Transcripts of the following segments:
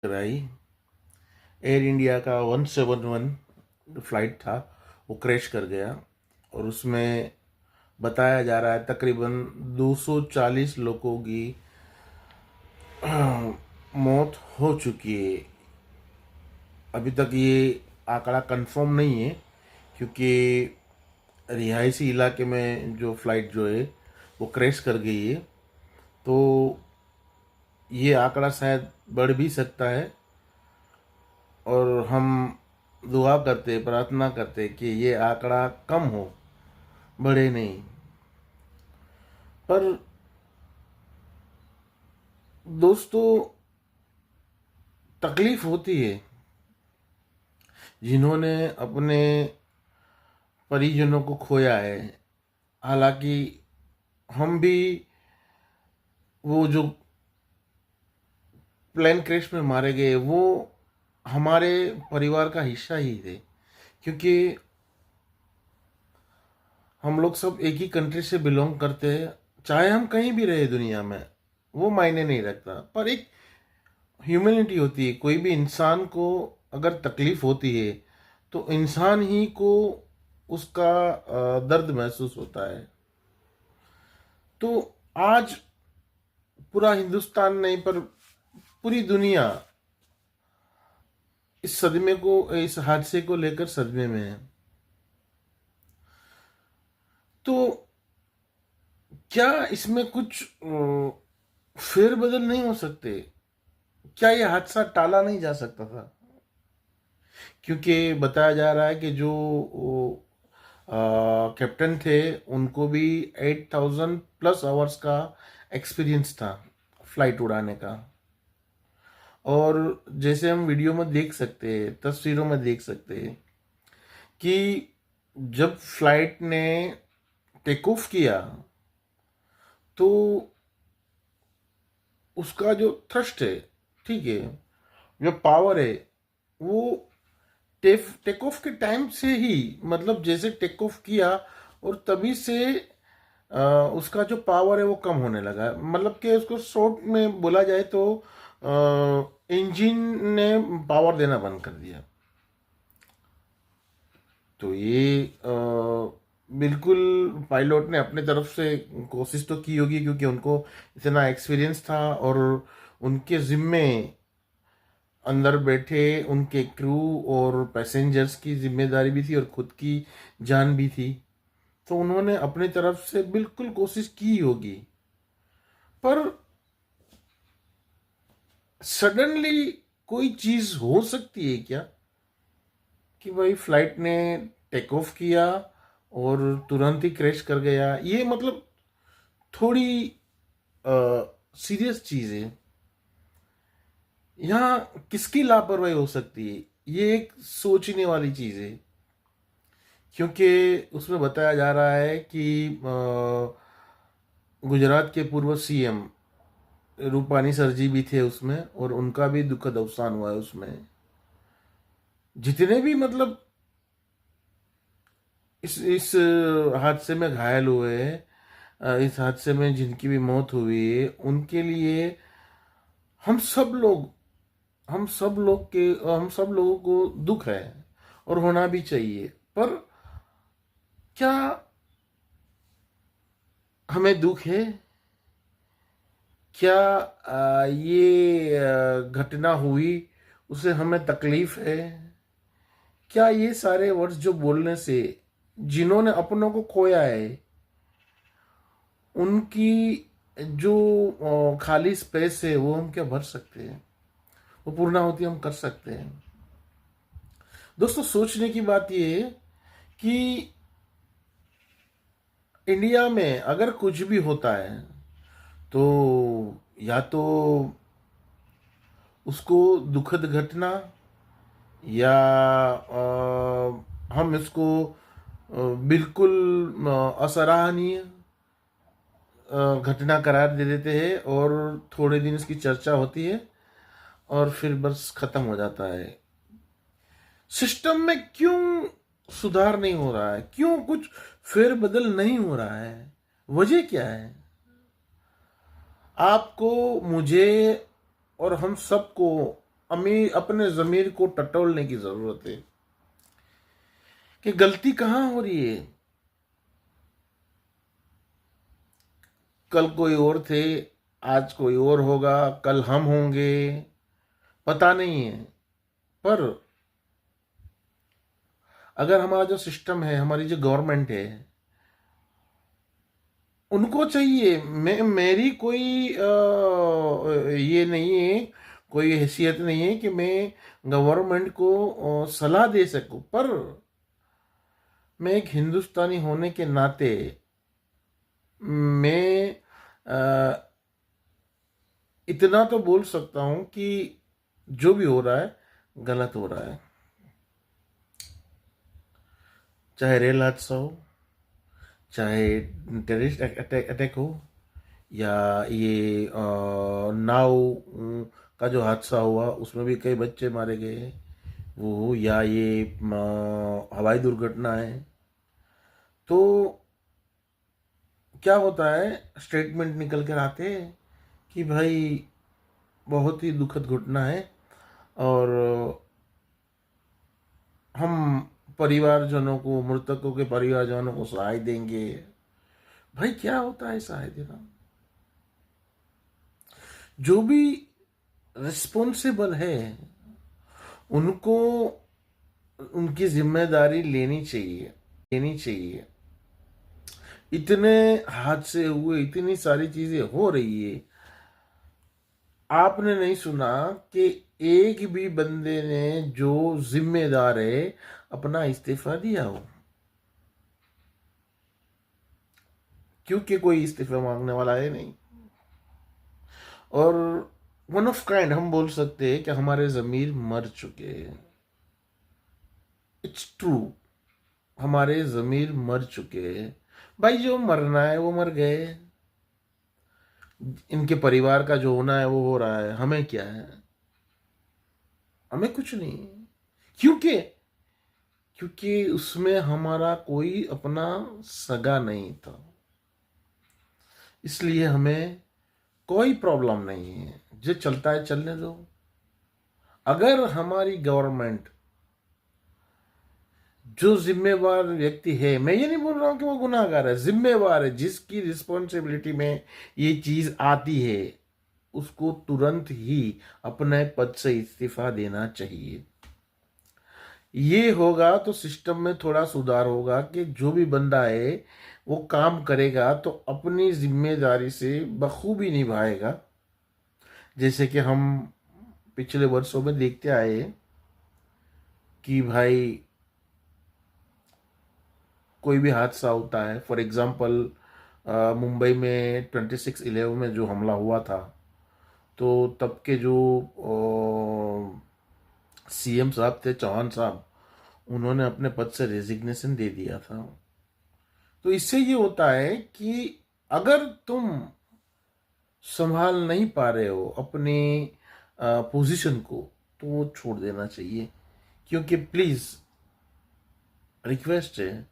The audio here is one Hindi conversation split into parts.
कराई। एयर इंडिया का 171 फ्लाइट था, वो क्रैश कर गया और उसमें बताया जा रहा है तकरीबन 240 लोगों की मौत हो चुकी है। अभी तक ये आंकड़ा कंफर्म नहीं है क्योंकि रिहायशी इलाके में जो फ्लाइट जो है वो क्रैश कर गई है, तो ये आंकड़ा शायद बढ़ भी सकता है। और हम दुआ करते, प्रार्थना करते कि ये आंकड़ा कम हो, बढ़े नहीं। पर दोस्तों, तकलीफ होती है जिन्होंने अपने परिजनों को खोया है। हालांकि हम भी वो जो प्लेन क्रैश में मारे गए वो हमारे परिवार का हिस्सा ही थे, क्योंकि हम लोग सब एक ही कंट्री से बिलोंग करते हैं। चाहे हम कहीं भी रहे दुनिया में, वो मायने नहीं रखता, पर एक ह्यूमैनिटी होती है। कोई भी इंसान को अगर तकलीफ होती है तो इंसान ही को उसका दर्द महसूस होता है। तो आज पूरा हिंदुस्तान नहीं पर पूरी दुनिया इस सदमे को, इस हादसे को लेकर सदमे में है। तो क्या इसमें कुछ फेरबदल नहीं हो सकते? क्या ये हादसा टाला नहीं जा सकता था? क्योंकि बताया जा रहा है कि जो कैप्टन थे उनको भी 8000 प्लस आवर्स का एक्सपीरियंस था फ्लाइट उड़ाने का। और जैसे हम वीडियो में देख सकते हैं, तस्वीरों में देख सकते हैं कि जब फ्लाइट ने टेक ऑफ किया तो उसका जो थ्रस्ट है, ठीक है, जो पावर है, वो टेक ऑफ के टाइम से ही, मतलब जैसे टेक ऑफ किया और तभी से उसका जो पावर है वो कम होने लगा। मतलब कि उसको शॉर्ट में बोला जाए तो इंजन ने पावर देना बंद कर दिया। तो ये बिल्कुल पायलट ने अपने तरफ से कोशिश तो की होगी, क्योंकि उनको इतना एक्सपीरियंस था और उनके जिम्मे अंदर बैठे उनके क्रू और पैसेंजर्स की जिम्मेदारी भी थी और खुद की जान भी थी। तो उन्होंने अपनी तरफ से बिल्कुल कोशिश की होगी। पर सडनली कोई चीज हो सकती है क्या कि भाई फ्लाइट ने टेक ऑफ किया और तुरंत ही क्रैश कर गया? ये मतलब थोड़ी सीरियस चीज है। यहाँ किसकी लापरवाही हो सकती है, ये एक सोचने वाली चीज है। क्योंकि उसमें बताया जा रहा है कि गुजरात के पूर्व सीएम रूपानी सर जी भी थे उसमें, और उनका भी दुखद अवसान हुआ है उसमें। जितने भी मतलब इस हादसे में घायल हुए हैं, इस हादसे में जिनकी भी मौत हुई है, उनके लिए हम सब लोग हम सब लोगों को दुख है और होना भी चाहिए। पर क्या हमें दुख है? क्या ये घटना हुई उसे हमें तकलीफ है? क्या ये सारे वर्ड्स जो बोलने से जिन्होंने अपनों को खोया है, उनकी जो खाली स्पेस है वो हम क्या भर सकते हैं? वो पूर्णाहुति हम कर सकते हैं? दोस्तों, सोचने की बात ये है कि इंडिया में अगर कुछ भी होता है तो या तो उसको दुखद घटना, या हम इसको बिल्कुल असराहनीय घटना करार दे देते हैं और थोड़े दिन इसकी चर्चा होती है और फिर बस खत्म हो जाता है। सिस्टम में क्यों सुधार नहीं हो रहा है? क्यों कुछ फेरबदल नहीं हो रहा है? वजह क्या है? आपको, मुझे और हम सबको हमें अपने ज़मीर को टटोलने की ज़रूरत है कि गलती कहाँ हो रही है। कल कोई और थे, आज कोई और होगा, कल हम होंगे, पता नहीं है। पर अगर हमारा जो सिस्टम है, हमारी जो गवर्नमेंट है, उनको चाहिए, मेरी कोई ये नहीं है, कोई हैसियत नहीं है कि मैं गवर्नमेंट को सलाह दे सकूं। पर मैं एक हिंदुस्तानी होने के नाते मैं इतना तो बोल सकता हूं कि जो भी हो रहा है गलत हो रहा है। चाहे रेल हादसा हो, चाहे टेररिस्ट अटैक हो, या ये नाव का जो हादसा हुआ उसमें भी कई बच्चे मारे गए वो हो, या ये हवाई दुर्घटना है, तो क्या होता है, स्टेटमेंट निकल कर आते हैं कि भाई बहुत ही दुखद घटना है और हम परिवारजनों को, मृतकों के परिवारजनों को सहाय देंगे। भाई क्या होता है सहाय देना? जो भी रिस्पॉन्सिबल है उनको उनकी जिम्मेदारी लेनी चाहिए। इतने हादसे हुए, इतनी सारी चीजें हो रही है, आपने नहीं सुना कि एक भी बंदे ने जो जिम्मेदार है अपना इस्तीफा दिया हो? क्योंकि कोई इस्तीफा मांगने वाला है नहीं। और वन ऑफ काइंड हम बोल सकते हैं कि हमारे जमीर मर चुके हैं। इट्स ट्रू, हमारे जमीर मर चुके हैं। भाई जो मरना है वो मर गए, इनके परिवार का जो होना है वो हो रहा है, हमें क्या है? हमें कुछ नहीं। क्योंकि क्योंकि उसमें हमारा कोई अपना सगा नहीं था, इसलिए हमें कोई प्रॉब्लम नहीं है। जो चलता है चलने दो। अगर हमारी गवर्नमेंट, जो जिम्मेवार व्यक्ति है, मैं ये नहीं बोल रहा हूं कि वो गुनाहगार है, जिम्मेवार है, जिसकी रिस्पॉन्सिबिलिटी में ये चीज आती है, उसको तुरंत ही अपने पद से इस्तीफा देना चाहिए। ये होगा तो सिस्टम में थोड़ा सुधार होगा कि जो भी बंदा है वो काम करेगा तो अपनी जिम्मेदारी से बखूबी निभाएगा। जैसे कि हम पिछले वर्षों में देखते आए कि भाई कोई भी हादसा होता है, फॉर एग्जांपल मुंबई में 26/11 में जो हमला हुआ था, तो तब के जो सीएम साहब थे, चौहान साहब, उन्होंने अपने पद से रेजिग्नेशन दे दिया था। तो इससे ये होता है कि अगर तुम संभाल नहीं पा रहे हो अपनी पोजीशन को, तो वो छोड़ देना चाहिए। क्योंकि प्लीज रिक्वेस्ट है,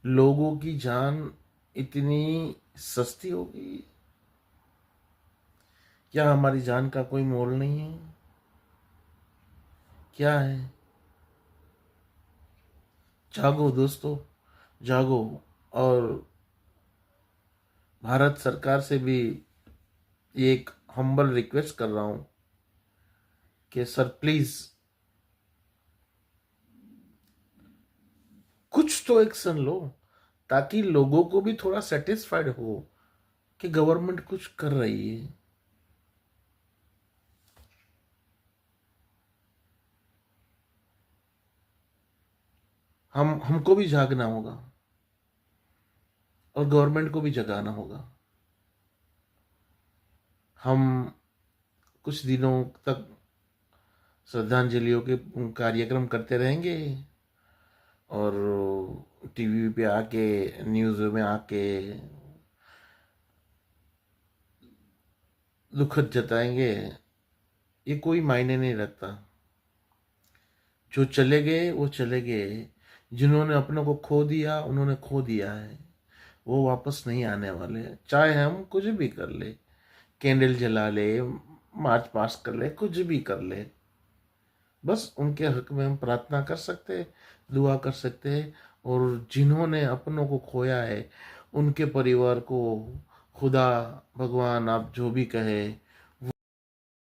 लोगों की जान इतनी सस्ती हो गई, क्या हमारी जान का कोई मोल नहीं है? क्या है? जागो दोस्तों, जागो। और भारत सरकार से भी एक हम्बल रिक्वेस्ट कर रहा हूं कि सर प्लीज कुछ तो एक्शन लो, ताकि लोगों को भी थोड़ा सेटिस्फाइड हो कि गवर्नमेंट कुछ कर रही है। हमको भी जागना होगा और गवर्नमेंट को भी जगाना होगा। हम कुछ दिनों तक श्रद्धांजलियों के कार्यक्रम करते रहेंगे और टीवी पे आके, न्यूज़ में आके दुखद जताएंगे, ये कोई मायने नहीं रखता। जो चले गए वो चले गए, जिन्होंने अपने को खो दिया उन्होंने खो दिया है, वो वापस नहीं आने वाले। चाहे हम कुछ भी कर ले, कैंडल जला ले, मार्च पास्ट कर ले, कुछ भी कर ले, बस उनके हक में हम प्रार्थना कर सकते हैं, दुआ कर सकते हैं। और जिन्होंने अपनों को खोया है उनके परिवार को खुदा, भगवान, आप जो भी कहे,